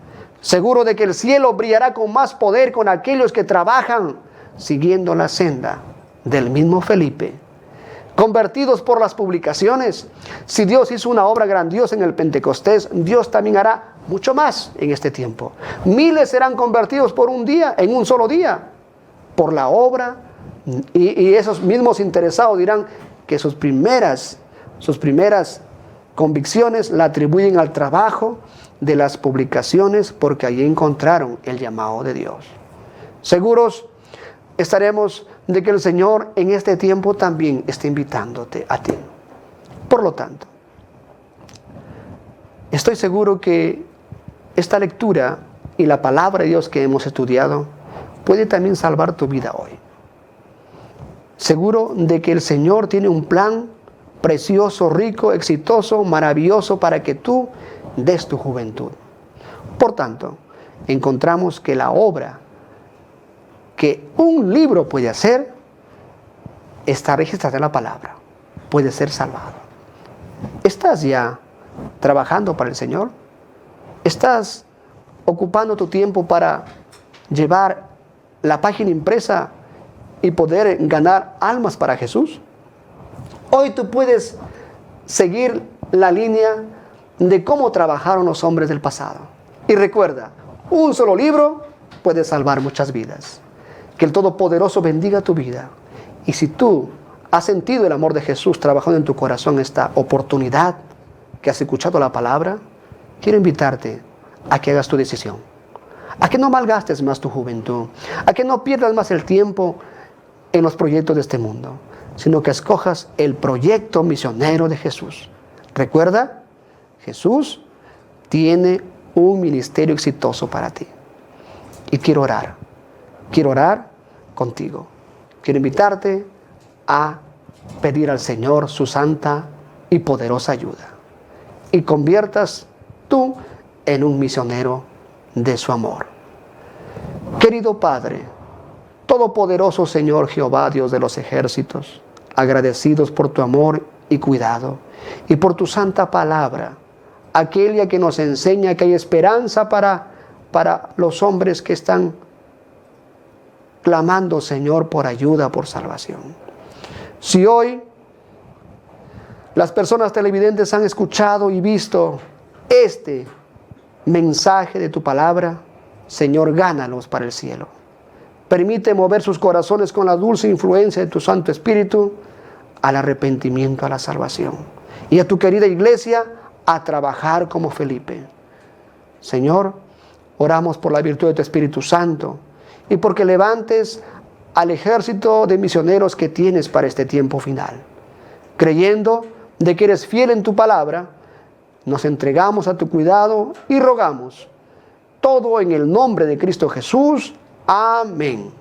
Seguro de que el cielo brillará con más poder con aquellos que trabajan siguiendo la senda del mismo Felipe. Convertidos por las publicaciones, si Dios hizo una obra grandiosa en el Pentecostés, Dios también hará mucho más en este tiempo. Miles serán convertidos por un día, en un solo día, por la obra, y esos mismos interesados dirán que sus primeras convicciones la atribuyen al trabajo de las publicaciones, porque allí encontraron el llamado de Dios. Seguros estaremos de que el Señor en este tiempo también está invitándote a ti. Por lo tanto, estoy seguro que esta lectura y la palabra de Dios que hemos estudiado puede también salvar tu vida hoy. Seguro de que el Señor tiene un plan precioso, rico, exitoso, maravilloso para que tú des tu juventud. Por tanto, encontramos que la obra que un libro puede hacer está registrada en la palabra, puede ser salvado. ¿Estás ya trabajando para el Señor? ¿Estás ocupando tu tiempo para llevar la página impresa y poder ganar almas para Jesús? Hoy tú puedes seguir la línea de cómo trabajaron los hombres del pasado. Y recuerda, un solo libro puede salvar muchas vidas. Que el Todopoderoso bendiga tu vida. Y si tú has sentido el amor de Jesús trabajando en tu corazón esta oportunidad que has escuchado la palabra, quiero invitarte a que hagas tu decisión. A que no malgastes más tu juventud. A que no pierdas más el tiempo en los proyectos de este mundo, sino que escojas el proyecto misionero de Jesús. Recuerda, Jesús tiene un ministerio exitoso para ti. Y quiero orar contigo. Quiero invitarte a pedir al Señor su santa y poderosa ayuda. Y conviertas tú en un misionero de su amor. Querido Padre, Todopoderoso Señor Jehová, Dios de los ejércitos, agradecidos por tu amor y cuidado, y por tu santa palabra, aquella que nos enseña que hay esperanza para los hombres que están clamando, Señor, por ayuda, por salvación. Si hoy las personas televidentes han escuchado y visto este mensaje de tu palabra, Señor, gánalos para el cielo. Permite mover sus corazones con la dulce influencia de tu Santo Espíritu al arrepentimiento, a la salvación. Y a tu querida iglesia a trabajar como Felipe. Señor, oramos por la virtud de tu Espíritu Santo y porque levantes al ejército de misioneros que tienes para este tiempo final. Creyendo de que eres fiel en tu palabra, nos entregamos a tu cuidado y rogamos todo en el nombre de Cristo Jesús. Amén.